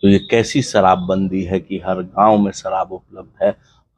तो ये कैसी शराबबंदी है कि हर गांव में शराब उपलब्ध है,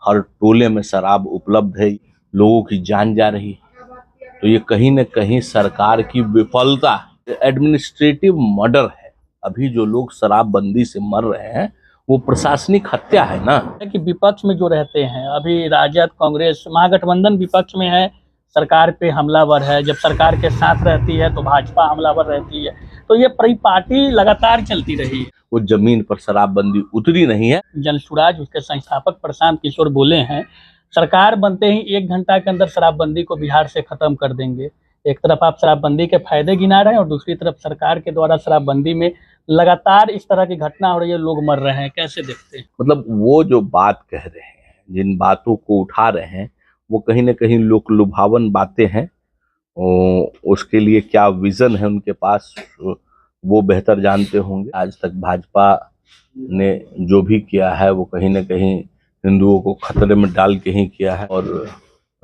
हर टोले में शराब उपलब्ध है, लोगों की जान जा रही है। तो ये कहीं न कहीं सरकार की विफलता है, एडमिनिस्ट्रेटिव मर्डर है। अभी जो लोग शराबबंदी से मर रहे हैं वो प्रशासनिक हत्या है ना। कि विपक्ष में जो रहते हैं, अभी राजद कांग्रेस महागठबंधन विपक्ष में है, सरकार पे हमलावर है। जब सरकार के साथ रहती है तो भाजपा हमलावर रहती है। तो ये पूरी पार्टी लगातार चलती रही है। वो जमीन पर शराबबंदी उतरी नहीं है। जनसुराज उसके संस्थापक प्रशांत किशोर बोले हैं, सरकार बनते ही 1 घंटा के अंदर शराबबंदी को बिहार से खत्म कर देंगे। एक तरफ आप शराबबंदी के फायदे गिना रहे हैं और दूसरी तरफ सरकार के द्वारा शराबबंदी में लगातार इस तरह की घटना हो रही है, लोग मर रहे हैं। कैसे देखते हैं? मतलब वो जो बात कह रहे हैं, जिन बातों को उठा रहे हैं, वो कहीं ना कहीं लोक लुभावन बातें हैं। उसके लिए क्या विजन है उनके पास वो बेहतर जानते होंगे। आज तक भाजपा ने जो भी किया है वो कहीं ना कहीं हिंदुओं को खतरे में डाल के ही किया है। और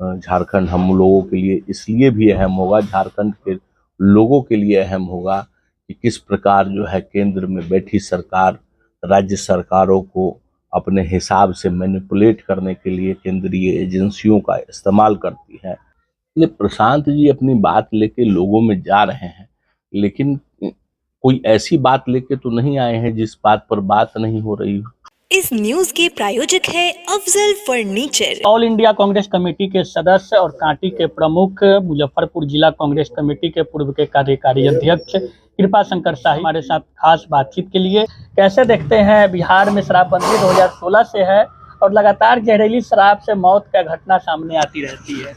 झारखंड हम लोगों के लिए इसलिए भी अहम होगा, झारखंड के लोगों के लिए अहम होगा कि किस प्रकार जो है केंद्र में बैठी सरकार राज्य सरकारों को अपने हिसाब से मैनिपुलेट करने के लिए केंद्रीय एजेंसियों का इस्तेमाल करती है। इसलिए प्रशांत जी अपनी बात लेके लोगों में जा रहे हैं, लेकिन कोई ऐसी बात लेके तो नहीं आए हैं जिस बात पर बात नहीं हो रही हो। इस न्यूज के प्रायोजक है Afzal furniture. All India Congress committee के सदस्य और कांटी के प्रमुख, मुजफ्फरपुर जिला कांग्रेस कमेटी के पूर्व के कार्यकारी अध्यक्ष कृपा शंकर शाही हमारे साथ खास बातचीत के लिए। कैसे देखते हैं, बिहार में शराबबंदी 2016 से है और लगातार जहरीली शराब से मौत का घटना सामने आती रहती है।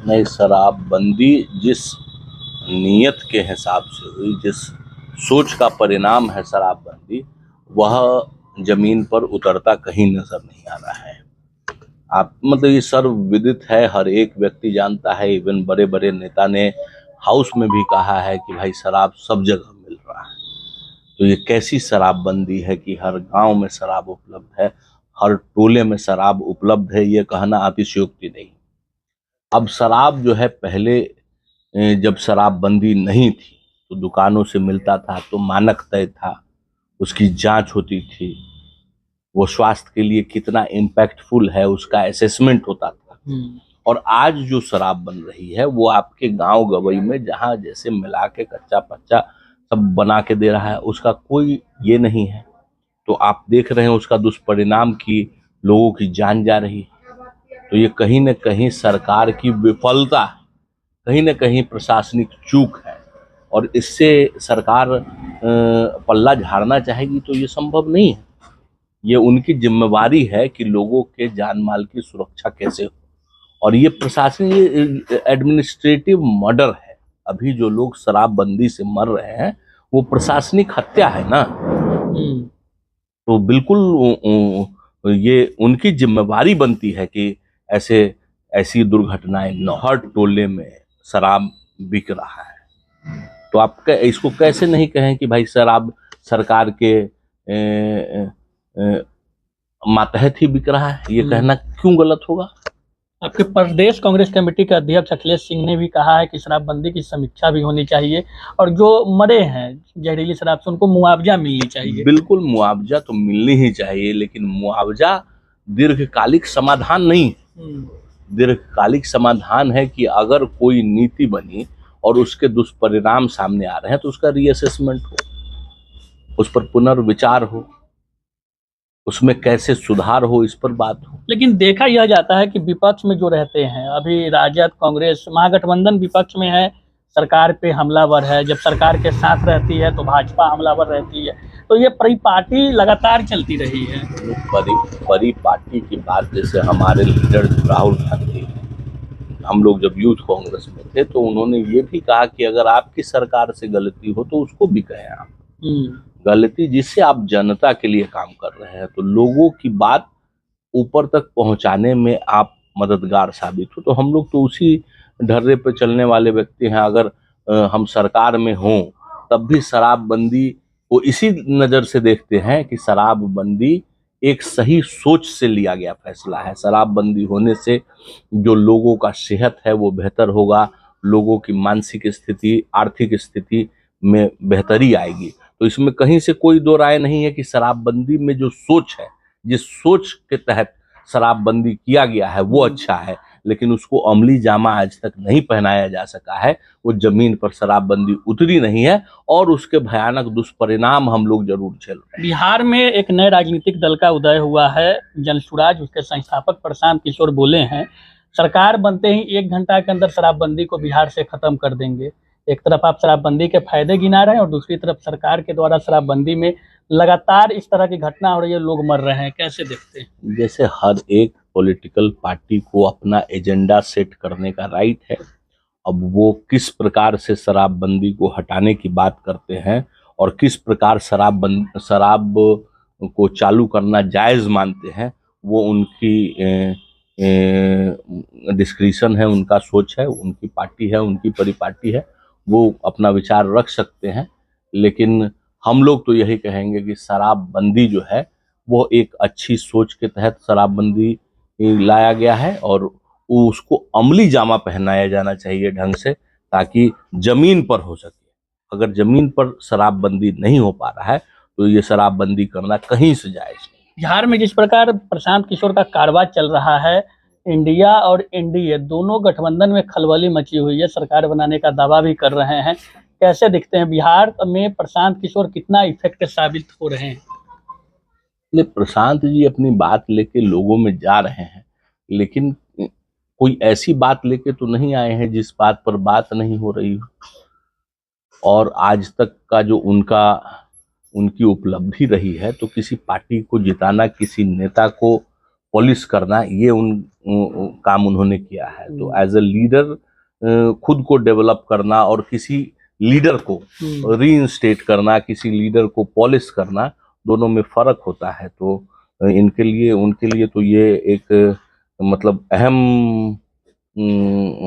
नहीं, शराबबंदी जिस नीयत के हिसाब से हुई, जिस सोच का परिणाम है शराबबंदी, वह जमीन पर उतरता कहीं नजर नहीं आ रहा है। आप मतलब ये सर्वविदित है, हर एक व्यक्ति जानता है। इवन बड़े बड़े नेता ने हाउस में भी कहा है कि भाई शराब सब जगह मिल रहा है। तो ये कैसी शराबबंदी है कि हर गांव में शराब उपलब्ध है, हर टोले में शराब उपलब्ध है, ये कहना अतिशयोक्ति नहीं। अब शराब जो है, पहले जब शराबबंदी नहीं थी तो दुकानों से मिलता था, तो मानक तय था, उसकी जांच होती थी, वो स्वास्थ्य के लिए कितना इम्पैक्टफुल है उसका असेसमेंट होता था। और आज जो शराब बन रही है वो आपके गांव गवई में जहां जैसे मिला के कच्चा पच्चा सब बना के दे रहा है, उसका कोई ये नहीं है। तो आप देख रहे हैं उसका दुष्परिणाम कि लोगों की जान जा रही है। तो ये कहीं ना कहीं सरकार की विफलता है, कहीं ना कहीं प्रशासनिक चूक है। और इससे सरकार पल्ला झाड़ना चाहेगी तो ये संभव नहीं है। ये उनकी जिम्मेवारी है कि लोगों के जान माल की सुरक्षा कैसे हो। और ये प्रशासनिक एडमिनिस्ट्रेटिव मर्डर है। अभी जो लोग शराबबंदी से मर रहे हैं वो प्रशासनिक हत्या है ना। तो बिल्कुल ये उनकी जिम्मेवारी बनती है कि ऐसी दुर्घटनाएं न। हर टोले में शराब बिक रहा है, तो आप इसको कैसे नहीं कहें कि भाई शराब सरकार के मातहत ही बिक रहा है। ये कहना क्यों गलत होगा? आपके प्रदेश कांग्रेस कमेटी के अध्यक्ष अखिलेश सिंह ने भी कहा है कि शराबबंदी की समीक्षा भी होनी चाहिए और जो मरे हैं जहरीली शराब से उनको मुआवजा मिलनी चाहिए। बिल्कुल, मुआवजा तो मिलनी ही चाहिए, लेकिन मुआवजा दीर्घकालिक समाधान नहीं है। दीर्घकालिक समाधान है कि अगर कोई नीति बनी और उसके दुष्परिणाम सामने आ रहे हैं तो उसका रीअसेसमेंट हो, उस पर पुनर्विचार हो, उसमें कैसे सुधार हो, इस पर बात हो। लेकिन देखा यह जाता है कि विपक्ष में जो रहते हैं, अभी राजद कांग्रेस महागठबंधन विपक्ष में है, सरकार पे हमलावर है। जब सरकार के साथ रहती है तो भाजपा हमलावर रहती है। तो ये पूरी पार्टी लगातार चलती रही है। बड़ी पार्टी की बात, जैसे हमारे लीडर राहुल गांधी, हम लोग जब यूथ कांग्रेस में थे तो उन्होंने ये भी कहा कि अगर आपकी सरकार से गलती हो तो उसको भी कहें आप। गलती जिससे आप जनता के लिए काम कर रहे हैं, तो लोगों की बात ऊपर तक पहुंचाने में आप मददगार साबित हो। तो हम लोग तो उसी ढर्रे पे चलने वाले व्यक्ति हैं। अगर हम सरकार में हों तब भी शराबबंदी को इसी नज़र से देखते हैं कि शराबबंदी एक सही सोच से लिया गया फैसला है। शराबबंदी होने से जो लोगों का सेहत है वो बेहतर होगा, लोगों की मानसिक स्थिति, आर्थिक स्थिति में बेहतरी आएगी। तो इसमें कहीं से कोई दो राय नहीं है कि शराबबंदी में जो सोच है, जिस सोच के तहत शराबबंदी किया गया है वो अच्छा है, लेकिन उसको अमली जामा आज तक नहीं पहनाया जा सका है। वो जमीन पर शराबबंदी उतरी नहीं है और उसके भयानक दुष्परिणाम हम लोग जरूर झेल रहे हैं। बिहार में एक नए राजनीतिक दल का उदय हुआ है, जनसुराज। उसके संस्थापक प्रशांत किशोर बोले हैं, सरकार बनते ही 1 घंटा के अंदर शराबबंदी को बिहार से खत्म कर देंगे। एक तरफ आप शराबबंदी के फायदे गिना रहे हैं और दूसरी तरफ सरकार के द्वारा शराबबंदी में लगातार इस तरह की घटना हो रही है, लोग मर रहे हैं, कैसे देखते हैं? जैसे हर एक पॉलिटिकल पार्टी को अपना एजेंडा सेट करने का राइट है। अब वो किस प्रकार से शराबबंदी को हटाने की बात करते हैं और किस प्रकार शराब को चालू करना जायज़ मानते हैं, वो उनकी डिस्क्रिशन है, उनका सोच है, उनकी पार्टी है, उनकी परिपाटी है, वो अपना विचार रख सकते हैं। लेकिन हम लोग तो यही कहेंगे कि शराबबंदी जो है वो एक अच्छी सोच के तहत शराबबंदी लाया गया है और उसको अमली जामा पहनाया जाना चाहिए ढंग से, ताकि जमीन पर हो सके। अगर जमीन पर शराबबंदी नहीं हो पा रहा है तो ये शराबबंदी करना कहीं से जायज नहीं। बिहार में जिस प्रकार प्रशांत किशोर का कारवां चल रहा है, इंडिया और एनडीए दोनों गठबंधन में खलबली मची हुई है, सरकार बनाने का दावा भी कर रहे हैं। कैसे दिखते हैं बिहार में प्रशांत किशोर कितना इफेक्ट साबित हो रहे हैं? इसलिए प्रशांत जी अपनी बात लेके लोगों में जा रहे हैं, लेकिन कोई ऐसी बात लेके तो नहीं आए हैं जिस बात पर बात नहीं हो रही हो। और आज तक का जो उनकी उपलब्धि रही है, तो किसी पार्टी को जिताना, किसी नेता को पॉलिश करना, ये काम उन्होंने किया है। तो एज ए लीडर खुद को डेवलप करना और किसी लीडर को रीइंस्टेट करना, किसी लीडर को पॉलिश करना, दोनों में फर्क होता है। तो उनके लिए तो ये एक मतलब अहम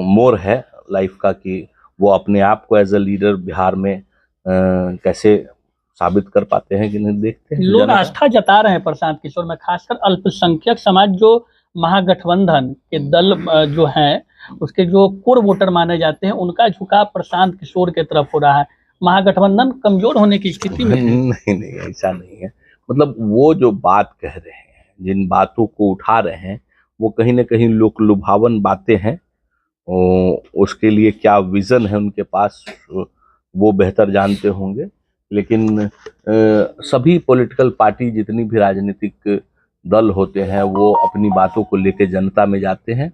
मोड़ है लाइफ का कि वो अपने आप को एज ए लीडर बिहार में कैसे साबित कर पाते हैं कि नहीं, देखते हैं। लोग आस्था जता रहे हैं प्रशांत किशोर में, खासकर अल्पसंख्यक समाज जो महागठबंधन के दल जो हैं, उसके जो कोर वोटर माने जाते हैं, उनका झुकाव प्रशांत किशोर के तरफ हो रहा है। महागठबंधन कमजोर होने की स्थिति में है। नहीं, ऐसा नहीं है। मतलब वो जो बात कह रहे हैं, जिन बातों को उठा रहे हैं, वो कहीं ना कहीं लोक लुभावन बातें हैं। उसके लिए क्या विजन है उनके पास वो बेहतर जानते होंगे। लेकिन सभी पॉलिटिकल पार्टी, जितनी भी राजनीतिक दल होते हैं, वो अपनी बातों को लेकर जनता में जाते हैं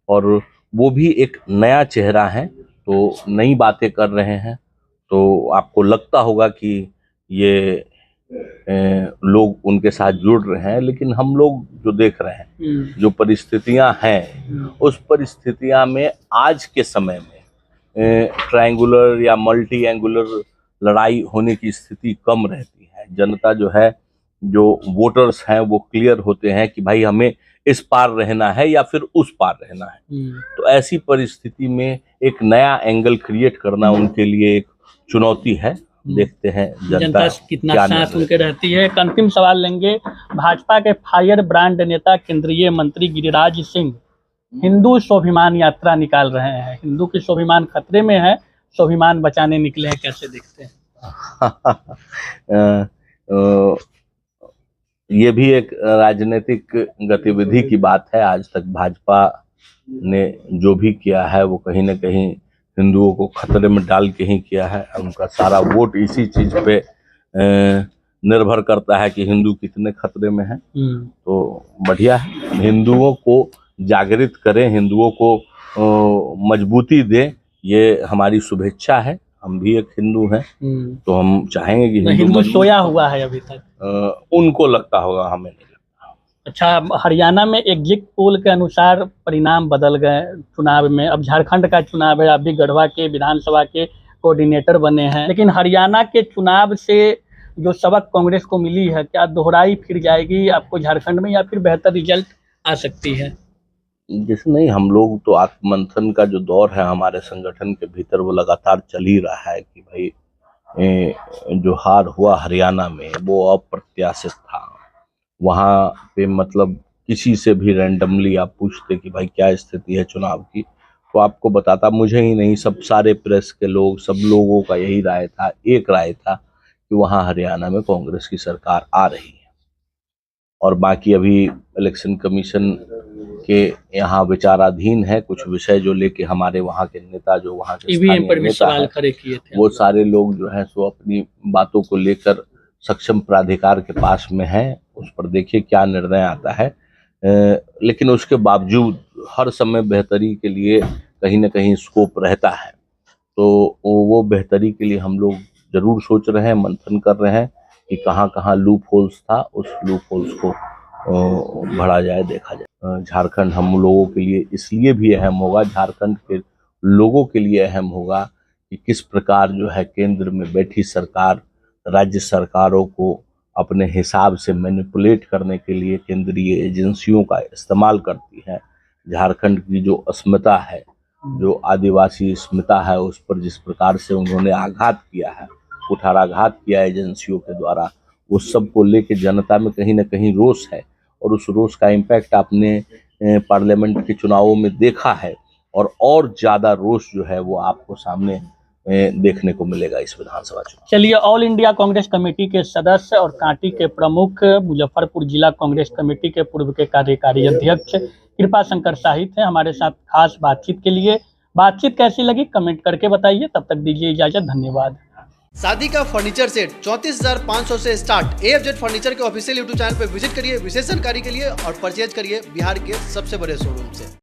और वो भी एक नया चेहरा है, तो नई बातें कर रहे हैं। तो आपको लगता होगा कि ये लोग उनके साथ जुड़ रहे हैं, लेकिन हम लोग जो देख रहे हैं, जो परिस्थितियां हैं, उस परिस्थितियां में आज के समय में ट्रायंगुलर या मल्टी एंगुलर लड़ाई होने की स्थिति कम रहती है। जनता जो है, जो वोटर्स हैं, वो क्लियर होते हैं कि भाई हमें इस पार रहना है या फिर उस पार रहना है। तो ऐसी परिस्थिति में एक नया एंगल क्रिएट करना उनके लिए एक चुनौती है। देखते हैं जनता कितना साथ उनके रहती है। एक अंतिम सवाल लेंगे। भाजपा के फायर ब्रांड नेता केंद्रीय मंत्री गिरिराज सिंह हिंदू स्वाभिमान यात्रा निकाल रहे हैं। हिंदू की स्वाभिमान खतरे में है, स्वाभिमान बचाने निकले हैं, कैसे देखते हैं? ये भी एक राजनीतिक गतिविधि की बात है। आज तक भाजपा ने जो भी किया है वो कहीं ना कहीं हिंदुओं को खतरे में डाल के ही किया है। उनका सारा वोट इसी चीज पे निर्भर करता है कि हिंदू कितने खतरे में हैं। तो बढ़िया है, हिंदुओं को जागृत करें, हिंदुओं को मजबूती दें, ये हमारी शुभेच्छा है। हम भी एक हिंदू हैं, तो हम चाहेंगे कि हिंदू सोया हुआ है अभी तक। उनको लगता होगा, हमें नहीं लगता। अच्छा, हरियाणा में एग्जिट पोल के अनुसार परिणाम बदल गए चुनाव में। अब झारखंड का चुनाव है, आप भी गढ़वा के विधानसभा के कोऑर्डिनेटर बने हैं, लेकिन हरियाणा के चुनाव से जो सबक कांग्रेस को मिली है, क्या दोहराई फिर जाएगी आपको झारखंड में, या फिर बेहतर रिजल्ट आ सकती है? जैसे नहीं, हम लोग तो आत्ममंथन का जो दौर है हमारे संगठन के भीतर, वो लगातार चल ही रहा है कि भाई जो हार हुआ हरियाणा में वो अप्रत्याशित था। वहाँ पे मतलब किसी से भी रैंडमली आप पूछते कि भाई क्या स्थिति है चुनाव की, तो आपको बताता, मुझे ही नहीं, सब सारे प्रेस के लोग, सब लोगों का यही राय था, एक राय था कि वहाँ हरियाणा में कांग्रेस की सरकार आ रही है। और बाकी अभी इलेक्शन कमीशन के यहाँ विचाराधीन है कुछ विषय जो लेके हमारे वहाँ के नेता जो वहाँ के ईवीएम पर भी नेता सवाल हैं, खड़े किए थे। वो सारे लोग जो है सो अपनी बातों को लेकर सक्षम प्राधिकार के पास में है। उस पर देखिए क्या निर्णय आता है। लेकिन उसके बावजूद हर समय बेहतरी के लिए कहीं ना कहीं स्कोप रहता है, तो वो बेहतरी के लिए हम लोग जरूर सोच रहे हैं, मंथन कर रहे हैं कि कहाँ कहाँ लूप होल्स था, उस लूप होल्स को भरा जाए, देखा जाए। झारखंड हम लोगों के लिए इसलिए भी अहम होगा, झारखंड के लोगों के लिए अहम होगा कि किस प्रकार जो है केंद्र में बैठी सरकार राज्य सरकारों को अपने हिसाब से मैनिपुलेट करने के लिए केंद्रीय एजेंसियों का इस्तेमाल करती है। झारखंड की जो अस्मिता है, जो आदिवासी अस्मिता है, उस पर जिस प्रकार से उन्होंने आघात किया है, कुठाराघात किया है एजेंसियों के द्वारा, उस सब को लेके जनता में कहीं ना कहीं रोष है। और उस रोष का इम्पैक्ट आपने पार्लियामेंट के चुनावों में देखा है, और ज्यादा रोष जो है वो आपको सामने देखने को मिलेगा इस विधानसभा चुनाव। चलिए, ऑल इंडिया कांग्रेस कमेटी के सदस्य और कांटी के प्रमुख, मुजफ्फरपुर जिला कांग्रेस कमेटी के पूर्व के कार्यकारी अध्यक्ष कृपा शंकर शाही थे हमारे साथ खास बातचीत के लिए। बातचीत कैसी लगी कमेंट करके बताइए। तब तक दीजिए इजाजत, धन्यवाद। शादी का फर्नीचर सेट 34,500 से स्टार्ट। AFZ फर्नीचर के ऑफिशियल यूट्यूब चैनल पर विजिट करिए विशेष जानकारी के लिए और परचेज करिए बिहार के सबसे बड़े शोरूम से।